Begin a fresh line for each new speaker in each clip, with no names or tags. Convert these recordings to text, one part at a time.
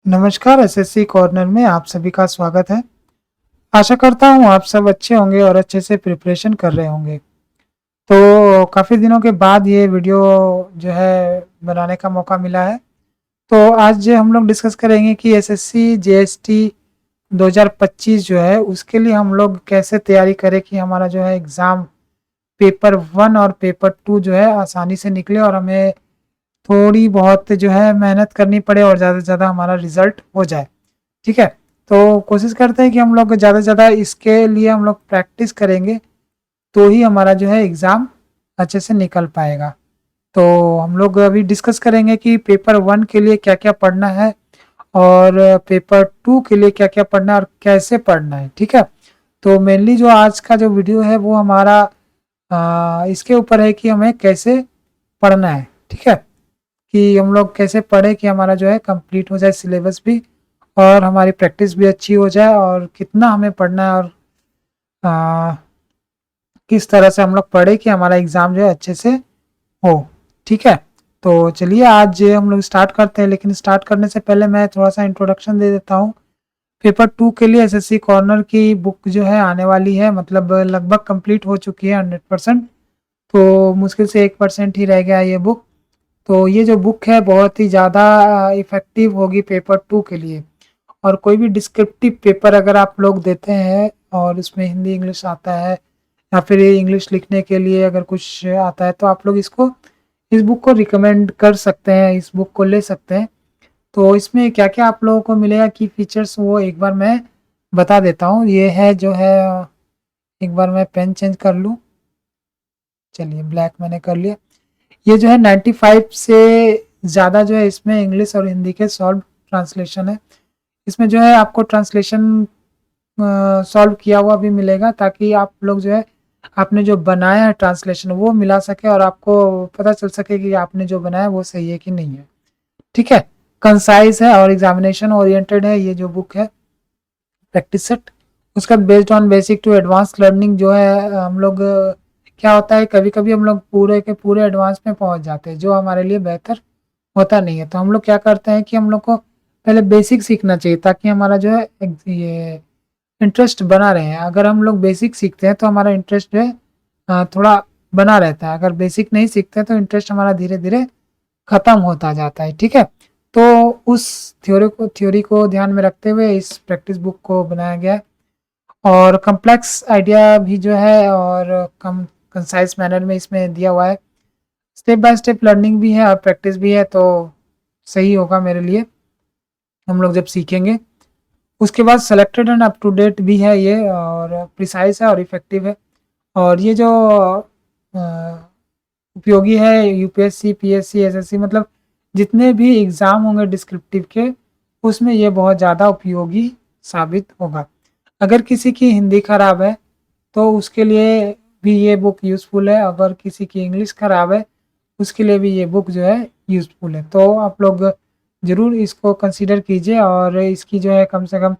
नमस्कार। SSC corner में आप सभी का स्वागत है। आशा करता हूँ आप सब अच्छे होंगे और अच्छे से प्रिपरेशन कर रहे होंगे। तो काफ़ी दिनों के बाद ये वीडियो जो है बनाने का मौका मिला है। तो आज हम लोग डिस्कस करेंगे कि एसएससी जीएसटी 2025 जो है उसके लिए हम लोग कैसे तैयारी करें कि हमारा जो है एग्ज़ाम पेपर 1 और पेपर 2 जो है आसानी से निकले और हमें थोड़ी बहुत जो है मेहनत करनी पड़े और ज़्यादा से ज़्यादा हमारा रिजल्ट हो जाए। ठीक है, तो कोशिश करते हैं कि हम लोग ज़्यादा से ज़्यादा इसके लिए हम लोग प्रैक्टिस करेंगे तो ही हमारा जो है एग्ज़ाम अच्छे से निकल पाएगा। तो हम लोग अभी डिस्कस करेंगे कि पेपर 1 के लिए क्या-क्या पढ़ना है और पेपर 2 के लिए क्या-क्या पढ़ना है और कैसे पढ़ना है, ठीक है? तो मेनली जो आज का जो वीडियो है वो हमारा इसके ऊपर है कि हमें कैसे पढ़ना है, ठीक है? कि हम लोग कैसे पढ़ें कि हमारा जो है कंप्लीट हो जाए सिलेबस भी और हमारी प्रैक्टिस भी अच्छी हो जाए और कितना हमें पढ़ना है और आ, किस तरह से हम लोग पढ़े कि हमारा एग्ज़ाम जो है अच्छे से हो। ठीक है, तो चलिए आज हम लोग स्टार्ट करते हैं, लेकिन स्टार्ट करने से पहले मैं थोड़ा सा इंट्रोडक्शन दे देता हूँ। पेपर 2 के लिए एसएससी कॉर्नर की बुक जो है आने वाली है, मतलब लगभग कंप्लीट हो चुकी है 100%। तो मुश्किल से 1% ही रह गया है ये बुक। तो ये जो बुक है बहुत ही ज़्यादा इफ़ेक्टिव होगी पेपर 2 के लिए। और कोई भी डिस्क्रिप्टिव पेपर अगर आप लोग देते हैं और उसमें हिंदी इंग्लिश आता है या फिर इंग्लिश लिखने के लिए अगर कुछ आता है तो आप लोग इसको इस बुक को रिकमेंड कर सकते हैं, इस बुक को ले सकते हैं। तो इसमें क्या-क्या आप लोगों को मिलेगा की फीचर्स वो एक बार मैं बता देता हूँ। ये है जो है, एक बार मैं पेन चेंज कर लूँ। चलिए ब्लैक मैंने कर लिया। ये जो है 95 से ज़्यादा जो है इसमें इंग्लिश और हिंदी के सॉल्व ट्रांसलेशन है। इसमें जो है आपको ट्रांसलेशन सॉल्व किया हुआ भी मिलेगा ताकि आप लोग जो है आपने जो बनाया है ट्रांसलेशन वो मिला सके और आपको पता चल सके कि आपने जो बनाया वो सही है कि नहीं है। ठीक है, कंसाइज है और एग्जामिनेशन ओरिएंटेड है ये जो बुक है, प्रैक्टिस सेट। उसका based on basic to advance learning जो है हम लोग क्या होता है कभी कभी हम लोग पूरे के पूरे एडवांस में पहुंच जाते हैं जो हमारे लिए बेहतर होता नहीं है। तो हम लोग क्या करते हैं कि हम लोग को पहले बेसिक सीखना चाहिए ताकि हमारा जो है ये इंटरेस्ट बना रहे। अगर हम लोग बेसिक सीखते हैं तो हमारा इंटरेस्ट जो है थोड़ा बना रहता है। अगर बेसिक नहीं सीखते हैं तो इंटरेस्ट हमारा धीरे धीरे खत्म होता जाता है। ठीक है, तो उस थ्योरी को ध्यान में रखते हुए इस प्रैक्टिस बुक को बनाया गया है और कम्प्लेक्स आइडिया भी जो है और कम कंसाइज मैनर में इसमें दिया हुआ है। स्टेप बाय स्टेप लर्निंग भी है और प्रैक्टिस भी है, तो सही होगा मेरे लिए हम लोग जब सीखेंगे। उसके बाद selected and up to date भी है ये और प्रिसाइज है और इफ़ेक्टिव है। और ये जो उपयोगी है यूपीएससी पीएससी एसएससी, मतलब जितने भी एग्ज़ाम होंगे डिस्क्रिप्टिव के उसमें ये बहुत ज़्यादा उपयोगी साबित होगा। अगर किसी की हिंदी ख़राब है तो उसके लिए भी ये बुक यूज़फुल है, अगर किसी की इंग्लिश ख़राब है उसके लिए भी ये बुक जो है यूज़फुल है। तो आप लोग ज़रूर इसको कंसीडर कीजिए और इसकी जो है कम से कम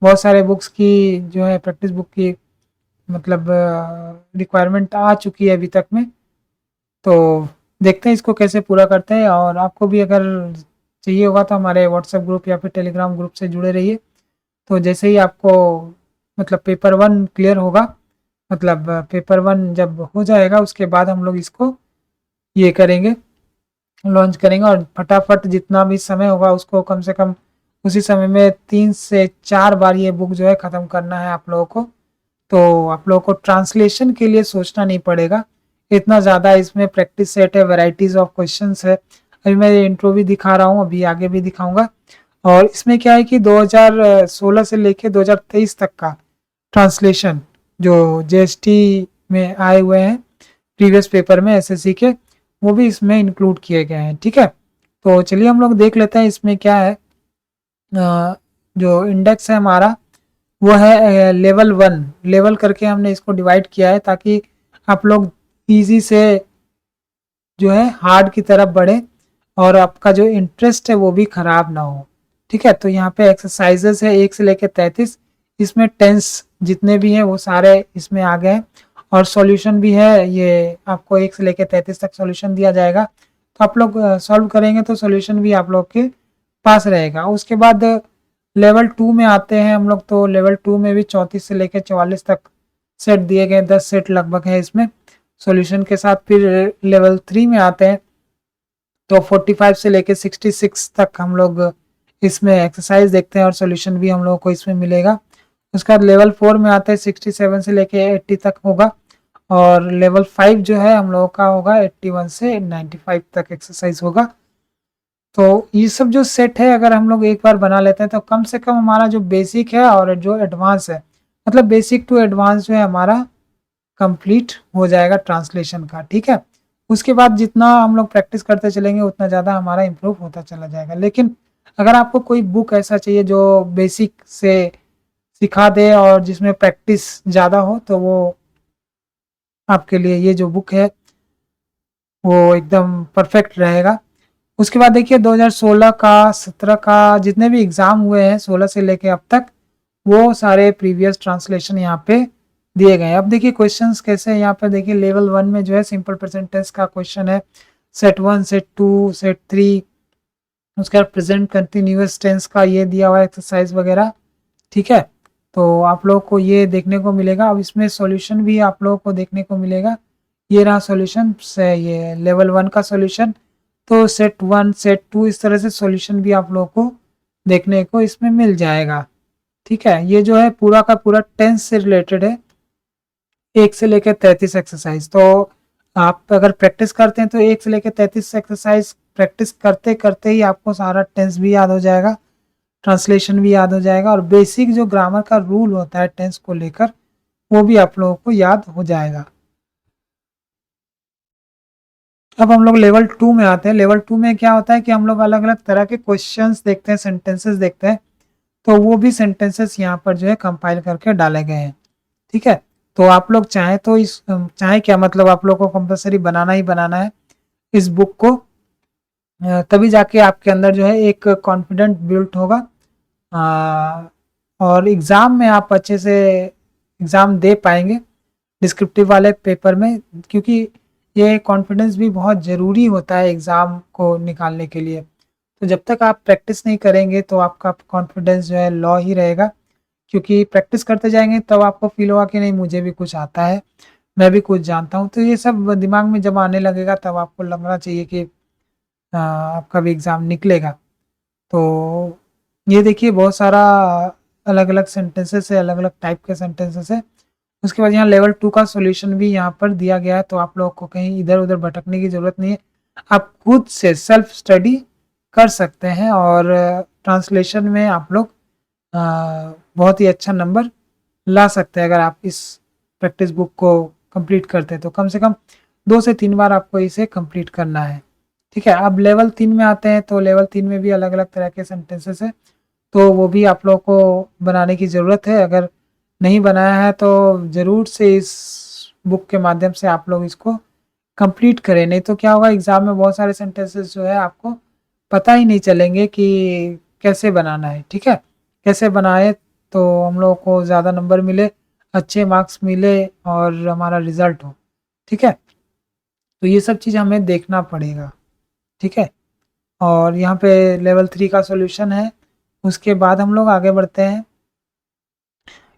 बहुत सारे बुक्स की जो है प्रैक्टिस बुक की मतलब रिक्वायरमेंट आ चुकी है अभी तक में। तो देखते हैं इसको कैसे पूरा करते हैं। और आपको भी अगर चाहिए होगा तो हमारे व्हाट्सएप ग्रुप या फिर टेलीग्राम ग्रुप से जुड़े रहिए। तो जैसे ही आपको मतलब पेपर 1 क्लियर होगा, मतलब पेपर 1 जब हो जाएगा उसके बाद हम लोग इसको ये करेंगे, लॉन्च करेंगे और फटाफट जितना भी समय होगा उसको कम से कम उसी समय में 3 से 4 बार ये बुक जो है ख़त्म करना है आप लोगों को। तो आप लोगों को ट्रांसलेशन के लिए सोचना नहीं पड़ेगा इतना ज़्यादा। इसमें प्रैक्टिस सेट है, वैराइटीज़ ऑफ क्वेश्चंस है। अभी मैं इंट्रो भी दिखा रहा हूँ, अभी आगे भी दिखाऊंगा। और इसमें क्या है कि 2016 से लेके 2023 तक का ट्रांसलेशन जो जीएसटी में आए हुए हैं प्रीवियस पेपर में एसएससी के, वो भी इसमें इंक्लूड किए गए हैं। ठीक है, तो चलिए हम लोग देख लेते हैं इसमें क्या है। जो इंडेक्स है हमारा वो है लेवल 1, लेवल करके हमने इसको डिवाइड किया है ताकि आप लोग इजी से जो है हार्ड की तरफ बढ़े और आपका जो इंटरेस्ट है वो भी खराब ना हो। ठीक है, तो यहाँ पे एक्सरसाइजेस है 1 से लेकर 33, इसमें टेंस जितने भी हैं वो सारे इसमें आ गए हैं और सॉल्यूशन भी है। ये आपको 1 से लेकर 33 तक सॉल्यूशन दिया जाएगा, तो आप लोग सॉल्व करेंगे तो सॉल्यूशन भी आप लोग के पास रहेगा। उसके बाद लेवल 2 में आते हैं हम लोग, तो लेवल 2 में भी 34 से लेकर 44 तक सेट दिए गए, 10 सेट लगभग है इसमें सॉल्यूशन के साथ। फिर लेवल 3 में आते हैं तो 45 से लेकर 66 तक हम लोग इसमें एक्सरसाइज देखते हैं और सॉल्यूशन भी हम लोगों को इसमें मिलेगा। उसके बाद लेवल 4 में आते हैं 67 से लेके 80 तक होगा, और लेवल 5 जो है हम लोगों का होगा 81 से 95 तक एक्सरसाइज होगा। तो ये सब जो सेट है अगर हम लोग एक बार बना लेते हैं तो कम से कम हमारा जो बेसिक है और जो एडवांस है, मतलब बेसिक टू एडवांस जो है हमारा कंप्लीट हो जाएगा ट्रांसलेशन का। ठीक है, उसके बाद जितना हम लोग प्रैक्टिस करते चलेंगे उतना ज़्यादा हमारा इम्प्रूव होता चला जाएगा। लेकिन अगर आपको कोई बुक ऐसा चाहिए जो बेसिक से सिखा दे और जिसमें प्रैक्टिस ज़्यादा हो, तो वो आपके लिए ये जो बुक है वो एकदम परफेक्ट रहेगा। उसके बाद देखिए 2016 का 17 का जितने भी एग्ज़ाम हुए हैं 16 से लेके अब तक, वो सारे प्रीवियस ट्रांसलेशन यहाँ पे दिए गए हैं। अब देखिए क्वेश्चंस कैसे हैं यहाँ पे। देखिए लेवल 1 में जो है सिंपल प्रेजेंट टेंस का क्वेश्चन है, सेट 1, सेट 2, सेट 3। उसके बाद प्रेजेंट कंटिन्यूअस टेंस का ये दिया हुआ एक्सरसाइज वगैरह। ठीक है, तो आप लोग को ये देखने को मिलेगा। अब इसमें सॉल्यूशन भी आप लोगों को देखने को मिलेगा। ये रहा सॉल्यूशन से, ये लेवल 1 का सॉल्यूशन। तो सेट 1, सेट 2 इस तरह से सॉल्यूशन भी आप लोगों को देखने को इसमें मिल जाएगा। ठीक है, ये जो है पूरा का पूरा टेंस से रिलेटेड है, 1 से लेकर 33 एक्सरसाइज। तो आप अगर प्रैक्टिस करते हैं तो 1 से लेकर 33 एक्सरसाइज प्रैक्टिस करते करते ही आपको सारा टेंस भी याद हो जाएगा, ट्रांसलेशन भी याद हो जाएगा, और बेसिक जो ग्रामर का रूल होता है टेंस को लेकर वो भी आप लोगों को याद हो जाएगा। अब हम लोग लेवल 2 में आते हैं। लेवल 2 में क्या होता है कि हम लोग अलग अलग तरह के क्वेश्चंस देखते हैं, सेंटेंसेस देखते हैं। तो वो भी सेंटेंसेस यहाँ पर जो है कंपाइल करके डाले गए हैं। ठीक है, तो आप लोग चाहें तो इस चाहे क्या, मतलब आप लोग को कंपलसरी बनाना ही बनाना है इस बुक को। तभी जाके आपके अंदर जो है एक कॉन्फिडेंट बिल्ट होगा, और एग्ज़ाम में आप अच्छे से एग्ज़ाम दे पाएंगे डिस्क्रिप्टिव वाले पेपर में, क्योंकि ये कॉन्फिडेंस भी बहुत ज़रूरी होता है एग्ज़ाम को निकालने के लिए। तो जब तक आप प्रैक्टिस नहीं करेंगे तो आपका कॉन्फिडेंस जो है लो ही रहेगा, क्योंकि प्रैक्टिस करते जाएंगे तब आपको फील होगा कि नहीं मुझे भी कुछ आता है, मैं भी कुछ जानता हूँ। तो ये सब दिमाग में जब आने लगेगा तब आपको लगना चाहिए कि आपका भी एग्ज़ाम निकलेगा। तो ये देखिए बहुत सारा अलग अलग सेंटेंसेस है, अलग अलग टाइप के सेंटेंसेस है। उसके बाद यहाँ लेवल 2 का सॉल्यूशन भी यहाँ पर दिया गया है, तो आप लोगों को कहीं इधर उधर भटकने की ज़रूरत नहीं है। आप खुद से सेल्फ स्टडी कर सकते हैं, और ट्रांसलेशन में आप लोग बहुत ही अच्छा नंबर ला सकते हैं अगर आप इस प्रैक्टिस बुक को कंप्लीट करते हैं। तो कम से कम 2 से 3 बार आपको इसे कंप्लीट करना है। ठीक है, अब लेवल 3 में आते हैं। तो लेवल 3 में भी अलग अलग तरह के सेंटेंसेस है, तो वो भी आप लोग को बनाने की ज़रूरत है। अगर नहीं बनाया है तो ज़रूर से इस बुक के माध्यम से आप लोग इसको कंप्लीट करें, नहीं तो क्या होगा एग्ज़ाम में बहुत सारे सेंटेंसेस जो है आपको पता ही नहीं चलेंगे कि कैसे बनाना है। ठीक है, कैसे बनाए तो हम लोगों को ज़्यादा नंबर मिले, अच्छे मार्क्स मिले और हमारा रिज़ल्ट हो। ठीक है, तो ये सब चीज़ हमें देखना पड़ेगा। ठीक है, और यहाँ पे लेवल 3 का सॉल्यूशन है। उसके बाद हम लोग आगे बढ़ते हैं।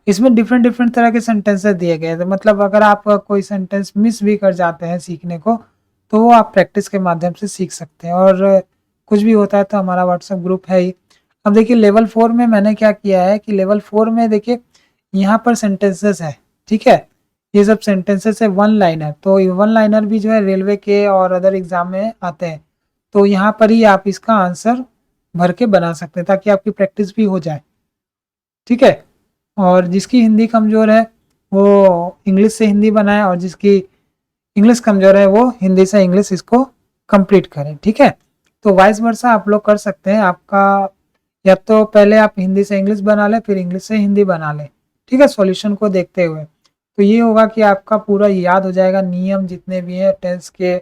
इसमें डिफरेंट डिफरेंट तरह के सेंटेंसेस दिए गए हैं, तो मतलब अगर आप कोई सेंटेंस मिस भी कर जाते हैं सीखने को, तो वो आप प्रैक्टिस के माध्यम से सीख सकते हैं। और कुछ भी होता है तो हमारा व्हाट्सएप ग्रुप है ही। अब देखिए लेवल 4 में मैंने क्या किया है कि लेवल 4 में देखिए यहाँ पर सेंटेंसेस है। ठीक है, ये सब सेंटेंसेस है वन लाइनर। तो ये वन लाइनर भी जो है रेलवे के और अदर एग्जाम में आते हैं, तो यहाँ पर ही आप इसका आंसर भर के बना सकते हैं ताकि आपकी प्रैक्टिस भी हो जाए। ठीक है, और जिसकी हिंदी कमज़ोर है वो इंग्लिश से हिंदी बनाए, और जिसकी इंग्लिश कमज़ोर है वो हिंदी से इंग्लिश इसको कंप्लीट करें। ठीक है, तो वाइस वर्सा आप लोग कर सकते हैं। आपका या तो पहले आप हिंदी से इंग्लिश बना लें, फिर इंग्लिश से हिंदी बना लें। ठीक है, सॉल्यूशन को देखते हुए। तो ये होगा कि आपका पूरा याद हो जाएगा, नियम जितने भी हैं टेंस के,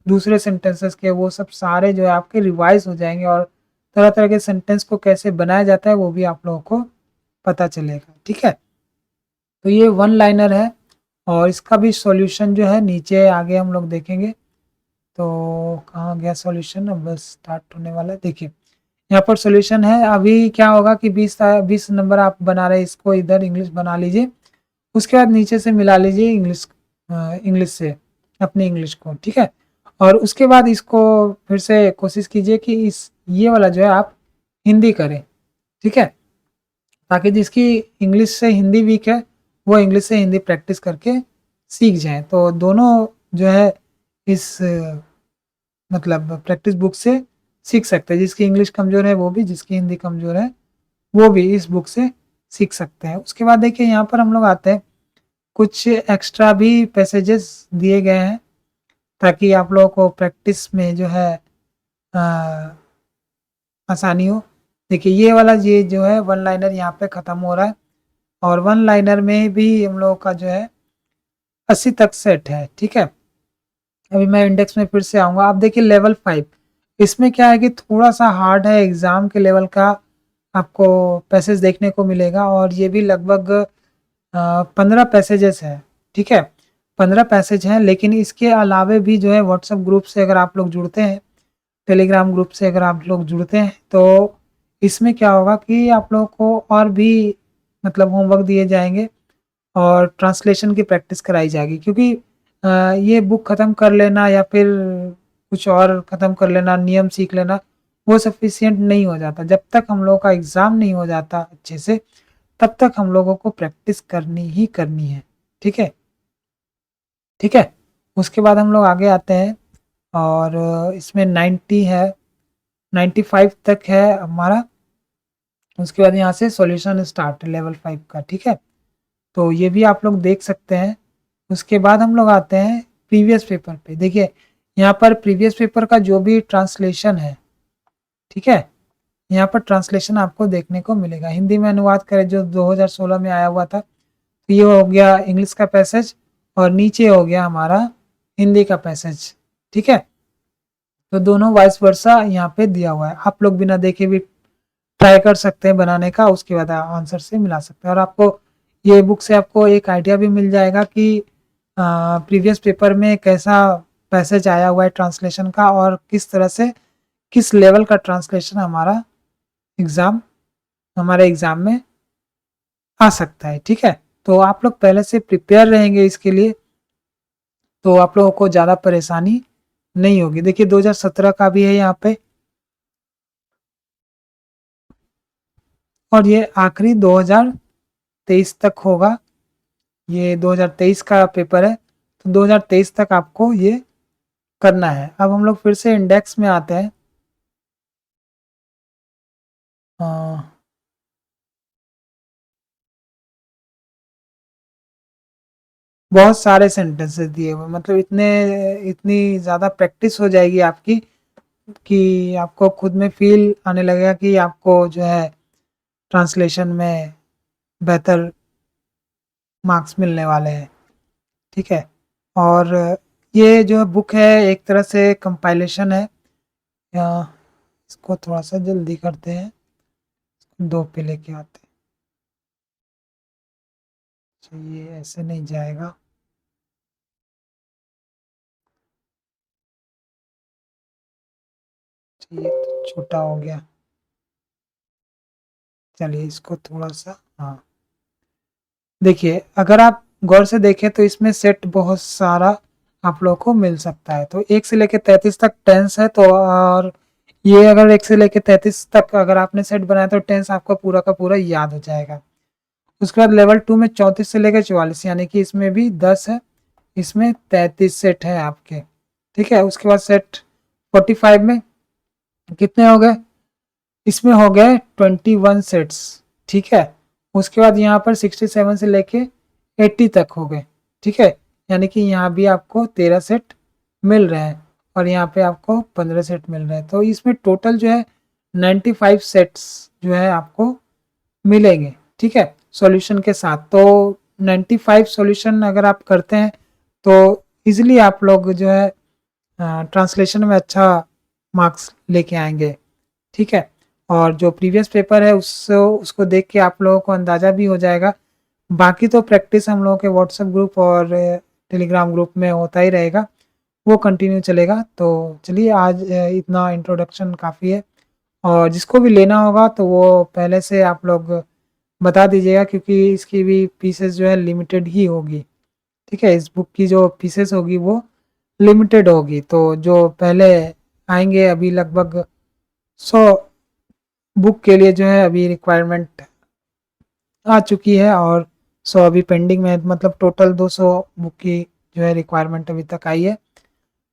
दूसरे सेंटेंसेस के, वो सब सारे जो है आपके रिवाइज हो जाएंगे, और तरह तरह के सेंटेंस को कैसे बनाया जाता है वो भी आप लोगों को पता चलेगा। ठीक है, तो ये वन लाइनर है, और इसका भी सॉल्यूशन जो है नीचे आगे हम लोग देखेंगे। तो कहाँ गया सॉल्यूशन, अब बस स्टार्ट होने वाला है। देखिए यहाँ पर सॉल्यूशन है। अभी क्या होगा कि 20 नंबर आप बना रहे हैं, इसको इधर इंग्लिश बना लीजिए, उसके बाद नीचे से मिला लीजिए इंग्लिश, इंग्लिश से अपनी इंग्लिश को, ठीक है। और उसके बाद इसको फिर से कोशिश कीजिए कि इस ये वाला जो है आप हिंदी करें, ठीक है, ताकि जिसकी इंग्लिश से हिंदी वीक है वो इंग्लिश से हिंदी प्रैक्टिस करके सीख जाए। तो दोनों जो है इस मतलब प्रैक्टिस बुक से सीख सकते हैं। जिसकी इंग्लिश कमज़ोर है वो भी, जिसकी हिंदी कमज़ोर है वो भी इस बुक से सीख सकते हैं। उसके बाद देखिए यहाँ पर हम लोग आते हैं, कुछ एक्स्ट्रा भी पैसेजेस दिए गए हैं ताकि आप लोगों को प्रैक्टिस में जो है आसानी हो। देखिए ये वाला ये जो है वन लाइनर यहाँ पे ख़त्म हो रहा है, और वन लाइनर में भी हम लोगों का जो है 80 तक सेट है, ठीक है। अभी मैं इंडेक्स में फिर से आऊँगा। आप देखिए लेवल 5, इसमें क्या है कि थोड़ा सा हार्ड है, एग्ज़ाम के लेवल का आपको पैसेज देखने को मिलेगा, और ये भी लगभग 15 पैसेजेस है, ठीक है, 15 पैसेज हैं। लेकिन इसके अलावे भी जो है व्हाट्सएप ग्रुप से अगर आप लोग जुड़ते हैं, टेलीग्राम ग्रुप से अगर आप लोग जुड़ते हैं, तो इसमें क्या होगा कि आप लोगों को और भी मतलब होमवर्क दिए जाएंगे और ट्रांसलेशन की प्रैक्टिस कराई जाएगी। क्योंकि ये बुक ख़त्म कर लेना या फिर कुछ और ख़त्म कर लेना, नियम सीख लेना, वो सफिशियंट नहीं हो जाता। जब तक हम लोगों का एग्ज़ाम नहीं हो जाता अच्छे से, तब तक हम लोगों को प्रैक्टिस करनी ही करनी है, ठीक है, ठीक है। उसके बाद हम लोग आगे आते हैं, और इसमें 90 है, 95 तक है हमारा। उसके बाद यहाँ से सॉल्यूशन स्टार्ट लेवल 5 का, ठीक है। तो ये भी आप लोग देख सकते हैं। उसके बाद हम लोग आते हैं प्रीवियस पेपर पे। देखिए यहाँ पर प्रीवियस पेपर का जो भी ट्रांसलेशन है, ठीक है, यहाँ पर ट्रांसलेशन आपको देखने को मिलेगा। हिंदी में अनुवाद करें जो 2016 में आया हुआ था, तो ये हो गया इंग्लिश का पैसेज, और नीचे हो गया हमारा हिंदी का पैसेज, ठीक है। तो दोनों वाइस वर्सा यहाँ पे दिया हुआ है। आप लोग बिना देखे भी ट्राई कर सकते हैं बनाने का, उसके बाद आंसर से मिला सकते हैं। और आपको ये बुक से आपको एक आइडिया भी मिल जाएगा कि प्रीवियस पेपर में कैसा पैसेज आया हुआ है ट्रांसलेशन का, और किस तरह से किस लेवल का ट्रांसलेशन हमारे एग्ज़ाम में आ सकता है, ठीक है। तो आप लोग पहले से प्रिपेयर रहेंगे इसके लिए, तो आप लोगों को ज़्यादा परेशानी नहीं होगी। देखिए 2017 का भी है यहाँ पे, और ये आखिरी 2023 तक होगा। ये 2023 का पेपर है, तो 2023 तक आपको ये करना है। अब हम लोग फिर से इंडेक्स में आते हैं। बहुत सारे सेंटेंसेस दिए हुए, मतलब इतनी ज़्यादा प्रैक्टिस हो जाएगी आपकी कि आपको खुद में फील आने लगेगा कि आपको जो है ट्रांसलेशन में बेहतर मार्क्स मिलने वाले हैं, ठीक है। और ये जो बुक है एक तरह से कंपाइलेशन है। इसको थोड़ा सा जल्दी करते हैं, 2 पे लेके आते हैं। अच्छा ये ऐसे नहीं जाएगा, ये तो छोटा हो गया। चलिए इसको थोड़ा सा, हाँ देखिए अगर आप गौर से देखें तो इसमें सेट बहुत सारा आप लोग को मिल सकता है। तो 1 से लेकर 33 तक टेंस है, तो और ये अगर 1 से लेकर 33 तक अगर आपने सेट बनाया तो टेंस आपको पूरा का पूरा याद हो जाएगा। उसके बाद लेवल 2 में 34 से लेकर 44, यानी कि इसमें भी 10 है, इसमें 33 सेट है आपके, ठीक है। उसके बाद सेट 45 में कितने हो गए, इसमें हो गए 21 सेट्स, ठीक है। उसके बाद यहाँ पर 67 से लेके 80 तक हो गए, ठीक है, यानी कि यहाँ भी आपको 13 सेट मिल रहे हैं, और यहाँ पे आपको 15 सेट मिल रहे हैं। तो इसमें टोटल जो है 95 सेट्स जो है आपको मिलेंगे, ठीक है, सॉल्यूशन के साथ। तो 95 सॉल्यूशन अगर आप करते हैं तो इजीली आप लोग जो है ट्रांसलेशन में अच्छा मार्क्स लेके आएंगे, ठीक है। और जो प्रीवियस पेपर है उसको देख के आप लोगों को अंदाज़ा भी हो जाएगा। बाकी तो प्रैक्टिस हम लोगों के व्हाट्सएप ग्रुप और टेलीग्राम ग्रुप में होता ही रहेगा, वो कंटिन्यू चलेगा। तो चलिए आज इतना इंट्रोडक्शन काफ़ी है, और जिसको भी लेना होगा तो वो पहले से आप लोग बता दीजिएगा, क्योंकि इसकी भी पीसेस जो है लिमिटेड ही होगी। ठीक है, इस बुक की जो पीसेस होगी वो लिमिटेड होगी। तो जो पहले आएंगे, अभी लगभग 100 बुक के लिए जो है अभी रिक्वायरमेंट आ चुकी है, और 100 अभी पेंडिंग में है, मतलब टोटल 200 बुक की जो है रिक्वायरमेंट अभी तक आई है।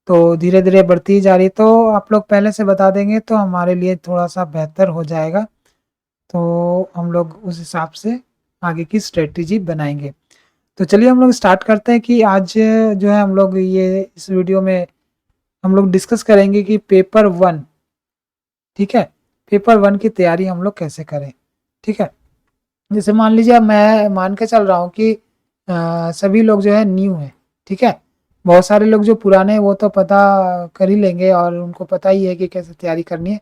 तो धीरे धीरे बढ़ती ही जा रही है, तो आप लोग पहले से बता देंगे तो हमारे लिए थोड़ा सा बेहतर हो जाएगा। तो हम लोग उस हिसाब से आगे की स्ट्रेटजी बनाएंगे। तो चलिए हम लोग स्टार्ट करते हैं कि आज जो है हम लोग ये इस वीडियो में हम लोग डिस्कस करेंगे कि पेपर 1, ठीक है, पेपर 1 की तैयारी हम लोग कैसे करें। ठीक है, जैसे मान लीजिए अब मैं मान के चल रहा हूँ कि सभी लोग जो है न्यू है। ठीक है, बहुत सारे लोग जो पुराने हैं वो तो पता कर ही लेंगे और उनको पता ही है कि कैसे तैयारी करनी है।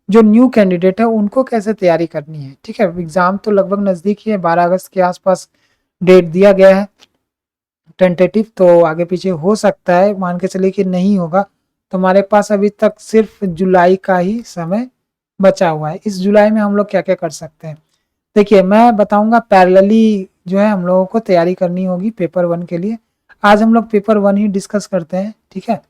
जो न्यू कैंडिडेट है उनको कैसे तैयारी करनी है। ठीक है, एग्जाम तो लगभग नज़दीक ही है, 12 अगस्त के आसपास डेट दिया गया है टेंटेटिव। तो आगे पीछे हो सकता है, मान के चलिए कि नहीं होगा, तो हमारे पास अभी तक सिर्फ जुलाई का ही समय बचा हुआ है। इस जुलाई में हम लोग क्या क्या कर सकते हैं, देखिए मैं बताऊंगा। पैरेलली जो है हम लोगों को तैयारी करनी होगी पेपर 1 के लिए। आज हम लोग पेपर 1 ही डिस्कस करते हैं, ठीक है,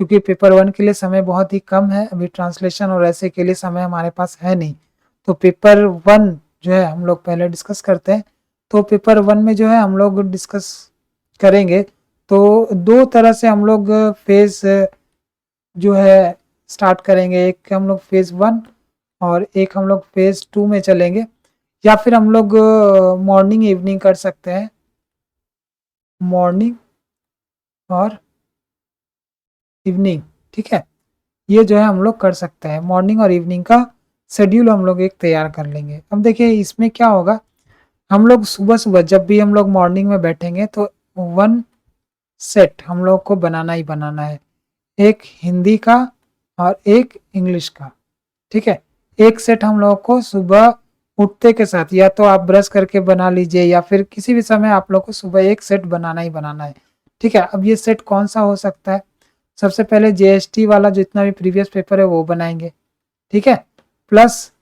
क्योंकि पेपर 1 के लिए समय बहुत ही कम है, अभी ट्रांसलेशन और ऐसे के लिए समय हमारे पास है नहीं। तो पेपर 1 जो है हम लोग पहले डिस्कस करते हैं। तो पेपर 1 में जो है हम लोग डिस्कस करेंगे, तो दो तरह से हम लोग फेज जो है स्टार्ट करेंगे। एक हम लोग फेज 1 और एक हम लोग फेज 2 में चलेंगे, या फिर हम लोग मॉर्निंग इवनिंग कर सकते हैं, मॉर्निंग और इवनिंग। ठीक है, ये जो है हम लोग कर सकते हैं, मॉर्निंग और इवनिंग का शेड्यूल हम लोग एक तैयार कर लेंगे। अब देखिए इसमें क्या होगा, हम लोग सुबह सुबह जब भी हम लोग मॉर्निंग में बैठेंगे तो 1 सेट हम लोग को बनाना ही बनाना है, एक हिंदी का और एक इंग्लिश का। ठीक है, एक सेट हम लोग को सुबह उठते के साथ, या तो आप ब्रश करके बना लीजिए या फिर किसी भी समय आप लोग को सुबह एक सेट बनाना ही बनाना है। ठीक है, अब ये सेट कौन सा हो सकता है, सबसे पहले जीएसटी वाला जितना भी प्रीवियस पेपर है वो बनाएंगे। ठीक है, प्लस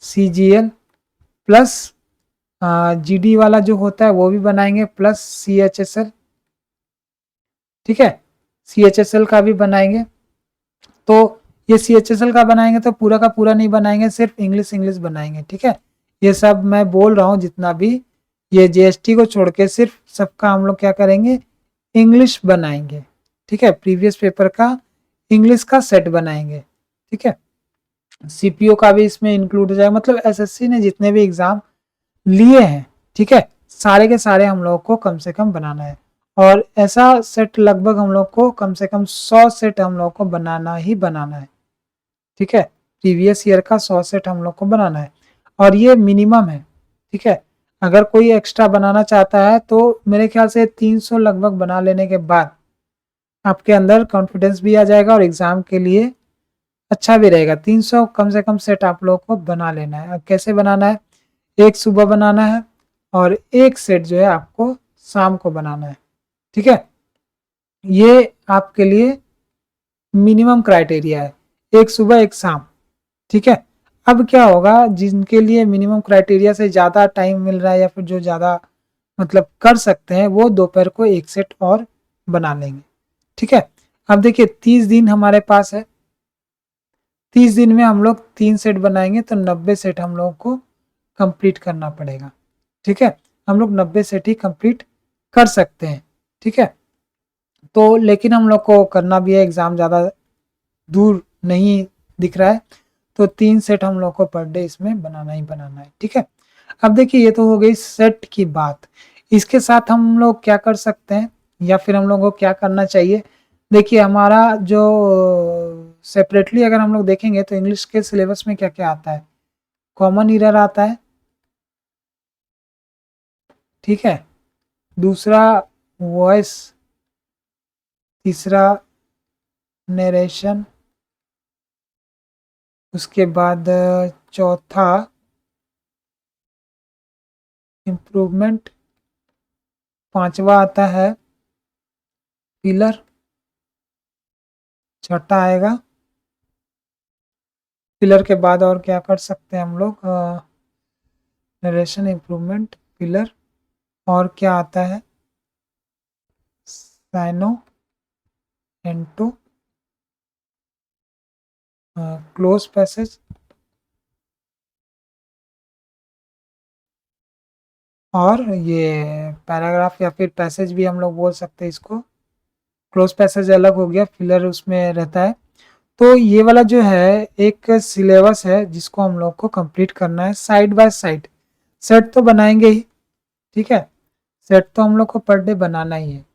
सीजीएल, प्लस जीडी वाला जो होता है वो भी बनाएंगे, प्लस सीएचएसएल। ठीक है, सीएचएसएल का भी बनाएंगे। तो ये सीएचएसएल का बनाएंगे तो पूरा का पूरा नहीं बनाएंगे, सिर्फ इंग्लिश इंग्लिश बनाएंगे। ठीक है, ये सब मैं बोल रहा हूँ जितना भी, ये जीएसटी को छोड़ के सिर्फ सबका हम लोग क्या करेंगे, इंग्लिश बनाएंगे। ठीक है, प्रीवियस पेपर का इंग्लिश का सेट बनाएंगे। ठीक है, सीपीओ का भी इसमें इंक्लूड हो जाएगा, मतलब एसएससी ने जितने भी एग्जाम लिए हैं, ठीक है, सारे के सारे हम लोग को कम से कम बनाना है। और ऐसा सेट लगभग हम लोग को कम से कम 100 सेट हम लोग को बनाना ही बनाना है। ठीक है, प्रीवियस ईयर का 100 सेट हम लोग को बनाना है, और ये मिनिमम है। ठीक है, अगर कोई एक्स्ट्रा बनाना चाहता है तो मेरे ख्याल से 300 लगभग बना लेने के बाद आपके अंदर कॉन्फिडेंस भी आ जाएगा और एग्जाम के लिए अच्छा भी रहेगा। 300 कम से कम सेट आप लोग को बना लेना है। अब कैसे बनाना है, एक सुबह बनाना है और एक सेट जो है आपको शाम को बनाना है। ठीक है, ये आपके लिए मिनिमम क्राइटेरिया है, एक सुबह एक शाम। ठीक है, अब क्या होगा, जिनके लिए मिनिमम क्राइटेरिया से ज़्यादा टाइम मिल रहा है या फिर जो ज़्यादा मतलब कर सकते हैं, वो दोपहर को एक सेट और बना लेंगे। ठीक है, अब देखिए 30 दिन हमारे पास है, 30 दिन में हम लोग 3 सेट बनाएंगे तो 90 सेट हम लोग को कंप्लीट करना पड़ेगा। ठीक है, हम लोग 90 सेट ही कंप्लीट कर सकते हैं। ठीक है, तो लेकिन हम लोग को करना भी है, एग्ज़ाम ज़्यादा दूर नहीं दिख रहा है, तो 3 सेट हम लोग को पर डे इसमें बनाना ही बनाना है। ठीक है, अब देखिए ये तो हो गई सेट की बात। इसके साथ हम लोग क्या कर सकते हैं या फिर हम लोगों को क्या करना चाहिए, देखिए हमारा जो सेपरेटली अगर हम लोग देखेंगे तो इंग्लिश के सिलेबस में क्या क्या आता है, कॉमन ईरर आता है। ठीक है, दूसरा वॉइस, तीसरा नरेशन, उसके बाद चौथा इम्प्रूवमेंट, पांचवा आता है पिलर, छठा आएगा पिलर के बाद और क्या कर सकते हैं हम लोग, नरेशन इम्प्रूवमेंट पिलर, और क्या आता है, साइनो एंटो क्लोज पैसेज, और ये पैराग्राफ या फिर पैसेज भी हम लोग बोल सकते हैं इसको। क्लोज पैसेज अलग हो गया, फिलर उसमें रहता है। तो ये वाला जो है एक सिलेबस है जिसको हम लोग को कंप्लीट करना है साइड बाय साइड। सेट तो बनाएंगे ही, ठीक है, सेट तो हम लोग को पर डे बनाना ही है,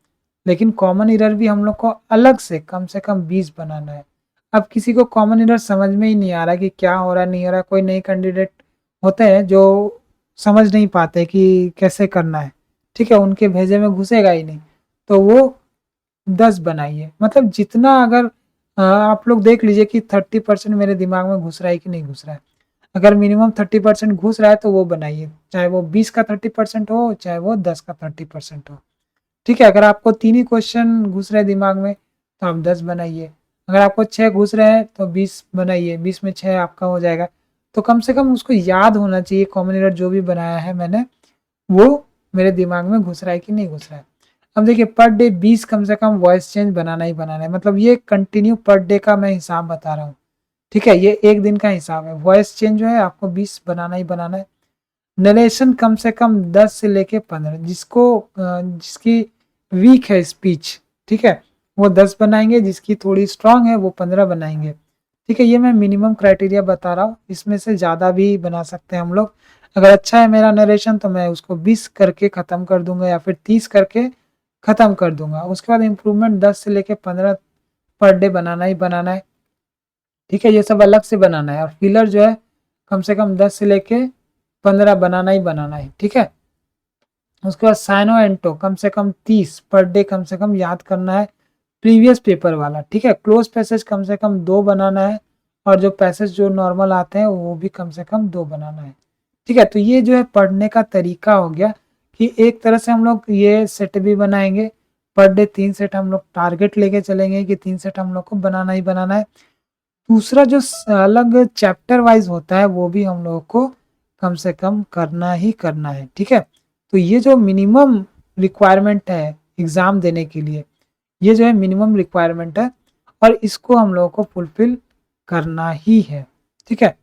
लेकिन कॉमन इरर भी हम लोग को अलग से कम 20 बनाना है। अब किसी को कॉमन इरर समझ में ही नहीं आ रहा कि क्या हो रहा है नहीं हो रहा, कोई नए कैंडिडेट होते हैं जो समझ नहीं पाते कि कैसे करना है, ठीक है, उनके भेजे में घुसेगा ही नहीं। तो वो 10 बनाइए, मतलब जितना अगर आप लोग देख लीजिए कि 30% मेरे दिमाग में घुस रहा है कि नहीं घुस रहा है। अगर मिनिमम 30% घुस रहा है तो वो बनाइए, चाहे वो 20 का 30% हो, चाहे वो 10 का 30% हो, ठीक है। अगर आपको 3 ही क्वेश्चन घुस रहे दिमाग में तो आप 10 बनाइए। अगर आपको 6 घुस रहे हैं तो 20 बनाइए, 20 में 6 आपका हो जाएगा। तो कम से कम उसको याद होना चाहिए कॉमन एरर जो भी बनाया है मैंने, वो मेरे दिमाग में घुस रहा है कि नहीं घुस रहा है। अब देखिए पर डे 20 कम से कम वॉइस चेंज बनाना ही बनाना है, मतलब ये कंटिन्यू पर डे का मैं हिसाब बता रहा हूँ, ठीक है, ये एक दिन का हिसाब है। वॉइस चेंज जो है आपको 20 बनाना ही बनाना है। नरेशन कम से कम 10 से लेके 15, जिसकी वीक है स्पीच, ठीक है, वो 10 बनाएंगे, जिसकी थोड़ी स्ट्रांग है वो 15 बनाएंगे, ठीक है। ये मैं मिनिमम क्राइटेरिया बता रहा हूँ, इसमें से ज़्यादा भी बना सकते हैं हम लोग। अगर अच्छा है मेरा नरेशन तो मैं उसको 20 करके ख़त्म कर दूंगा या फिर 30 करके ख़त्म कर दूंगा। उसके बाद इम्प्रूवमेंट 10 से लेके 15 पर डे बनाना ही बनाना है, ठीक है, ये सब अलग से बनाना है। और फिलर जो है कम से कम 10 से लेके 15 बनाना ही बनाना है, ठीक है। उसके बाद साइनो एंटो कम से कम 30 पर डे कम से कम याद करना है, प्रीवियस पेपर वाला, ठीक है। क्लोज पैसेज कम से कम 2 बनाना है, और जो पैसेज जो नॉर्मल आते हैं वो भी कम से कम 2 बनाना है, ठीक है। तो ये जो है पढ़ने का तरीका हो गया कि एक तरह से हम लोग ये सेट भी बनाएंगे, पर डे 3 सेट हम लोग टारगेट लेके चलेंगे कि 3 सेट हम लोग को बनाना ही बनाना है। दूसरा जो अलग चैप्टर वाइज होता है वो भी हम लोगों को कम से कम करना ही करना है, ठीक है। तो ये जो मिनिमम रिक्वायरमेंट है एग्ज़ाम देने के लिए, ये जो है मिनिमम रिक्वायरमेंट है, और इसको हम लोगों को फुलफिल करना ही है, ठीक है।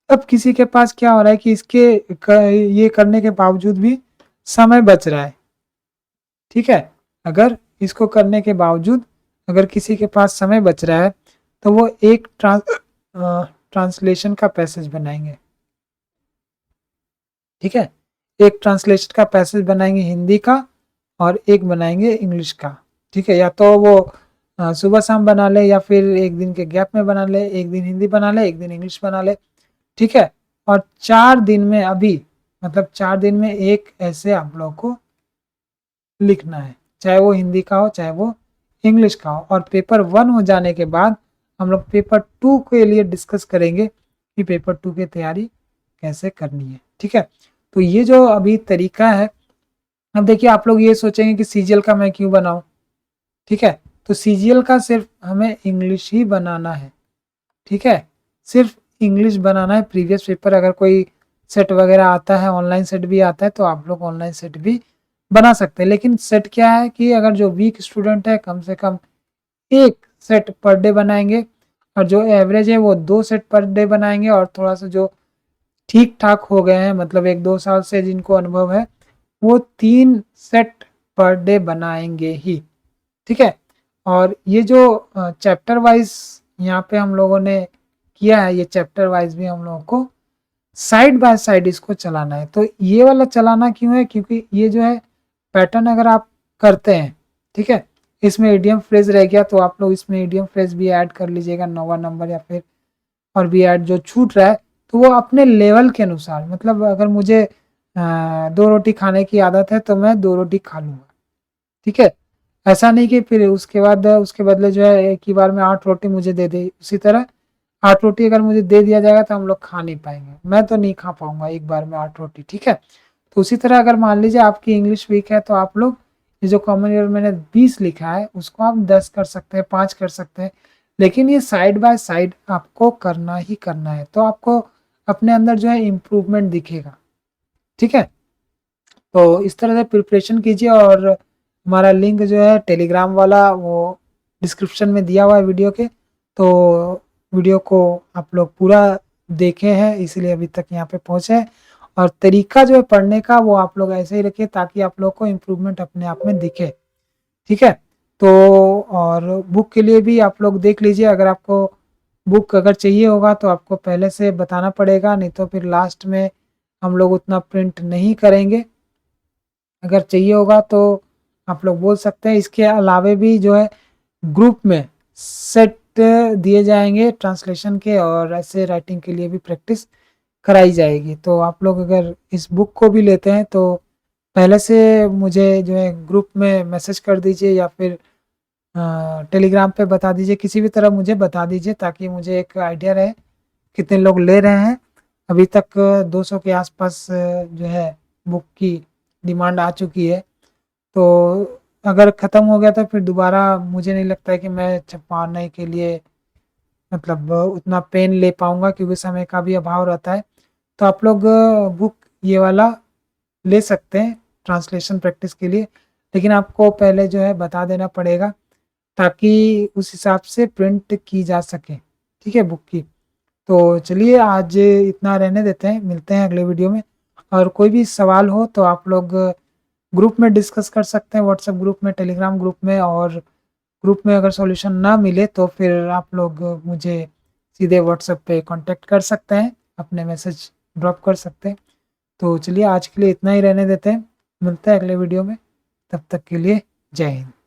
अब किसी के पास क्या हो रहा है कि ये करने के बावजूद भी समय बच रहा है, ठीक है। अगर इसको करने के बावजूद अगर किसी के पास समय बच रहा है तो वो एक ट्रांसलेशन का पैसेज बनाएंगे, ठीक है। एक ट्रांसलेशन का पैसेज बनाएंगे हिंदी का, और एक बनाएंगे इंग्लिश का, ठीक है। या तो वो सुबह शाम बना ले, या फिर एक दिन के गैप में बना ले, एक दिन हिंदी बना ले, एक दिन इंग्लिश बना ले, ठीक है। और 4 दिन में अभी, मतलब 4 दिन में एक ऐसे आप लोग को लिखना है, चाहे वो हिंदी का हो चाहे वो इंग्लिश का हो। और पेपर 1 हो जाने के बाद हम लोग पेपर 2 के लिए डिस्कस करेंगे कि पेपर 2 की तैयारी कैसे करनी है, ठीक है। तो ये जो अभी तरीका है, अब देखिए आप लोग ये सोचेंगे कि सीजीएल का मैं क्यों बनाऊं, ठीक है। तो सीजीएल का सिर्फ हमें इंग्लिश ही बनाना है, ठीक है, सिर्फ इंग्लिश बनाना है। प्रीवियस पेपर अगर कोई सेट वगैरह आता है, ऑनलाइन सेट भी आता है, तो आप लोग ऑनलाइन सेट भी बना सकते हैं। लेकिन सेट क्या है कि अगर जो वीक स्टूडेंट है कम से कम एक सेट पर डे बनाएंगे, और जो एवरेज है वो 2 सेट पर डे बनाएंगे, और थोड़ा सा जो ठीक ठाक हो गए हैं, मतलब 1-2 साल से जिनको अनुभव है, वो 3 सेट पर डे बनाएंगे ही, ठीक है। और ये जो चैप्टर वाइज यहाँ पे हम लोगों ने किया है, ये चैप्टर वाइज भी हम लोगों को साइड बाय साइड इसको चलाना है। तो ये वाला चलाना क्यों है, क्योंकि ये जो है पैटर्न अगर आप करते हैं, ठीक है, इसमें ईडीएम फ्रेज रह गया तो आप लोग इसमें ईडीएम फ्रेज भी ऐड कर लीजिएगा, 9वां नंबर या फिर और भी ऐड जो छूट रहा है तो वो अपने लेवल के अनुसार, मतलब अगर मुझे 2 रोटी खाने की आदत है तो मैं 2 रोटी खा लूँगा, ठीक है। ऐसा नहीं कि फिर उसके बाद उसके बदले जो है एक ही बार में 8 रोटी मुझे दे दे, उसी तरह 8 रोटी अगर मुझे दे दिया जाएगा तो हम लोग खा नहीं पाएंगे, मैं तो नहीं खा पाऊंगा एक बार में 8 रोटी, ठीक है। तो उसी तरह अगर मान लीजिए आपकी इंग्लिश वीक है तो आप लोग ये जो कॉमन ईयर मैंने 20 लिखा है उसको आप 10 कर सकते हैं, 5 कर सकते हैं, लेकिन ये साइड बाय साइड आपको करना ही करना है, तो आपको अपने अंदर जो है इम्प्रूवमेंट दिखेगा। ठीक है, तो इस तरह से प्रिपरेशन कीजिए। और हमारा लिंक जो है टेलीग्राम वाला वो डिस्क्रिप्शन में दिया हुआ है वीडियो के, तो वीडियो को आप लोग पूरा देखे हैं इसलिए अभी तक यहाँ पे पहुँचे हैं। और तरीका जो है पढ़ने का वो आप लोग ऐसे ही रखिए ताकि आप लोग को इम्प्रूवमेंट अपने आप में दिखे। ठीक है, तो और बुक के लिए भी आप लोग देख लीजिए, अगर आपको बुक अगर चाहिए होगा तो आपको पहले से बताना पड़ेगा, नहीं तो फिर लास्ट में हम लोग उतना प्रिंट नहीं करेंगे। अगर चाहिए होगा तो आप लोग बोल सकते हैं। इसके अलावे भी जो है ग्रुप में सेट दिए जाएंगे ट्रांसलेशन के, और ऐसे राइटिंग के लिए भी प्रैक्टिस कराई जाएगी। तो आप लोग अगर इस बुक को भी लेते हैं तो पहले से मुझे जो है ग्रुप में मैसेज कर दीजिए या फिर टेलीग्राम पे बता दीजिए, किसी भी तरह मुझे बता दीजिए ताकि मुझे एक आइडिया रहे कितने लोग ले रहे हैं। अभी तक 200 के आसपास जो है बुक की डिमांड आ चुकी है। तो अगर ख़त्म हो गया तो फिर दोबारा मुझे नहीं लगता है कि मैं छपाने के लिए मतलब उतना पेन ले पाऊँगा, क्योंकि समय का भी अभाव रहता है। तो आप लोग बुक ये वाला ले सकते हैं ट्रांसलेशन प्रैक्टिस के लिए, लेकिन आपको पहले जो है बता देना पड़ेगा ताकि उस हिसाब से प्रिंट की जा सके। ठीक है, बुक की। तो चलिए आज इतना रहने देते हैं, मिलते हैं अगले वीडियो में। और कोई भी सवाल हो तो आप लोग ग्रुप में डिस्कस कर सकते हैं, व्हाट्सएप ग्रुप में, टेलीग्राम ग्रुप में। और ग्रुप में अगर सॉल्यूशन ना मिले तो फिर आप लोग मुझे सीधे व्हाट्सएप पे कांटेक्ट कर सकते हैं, अपने मैसेज ड्रॉप कर सकते हैं। तो चलिए आज के लिए इतना ही रहने देते हैं, मिलते हैं अगले वीडियो में। तब तक के लिए जय हिंद।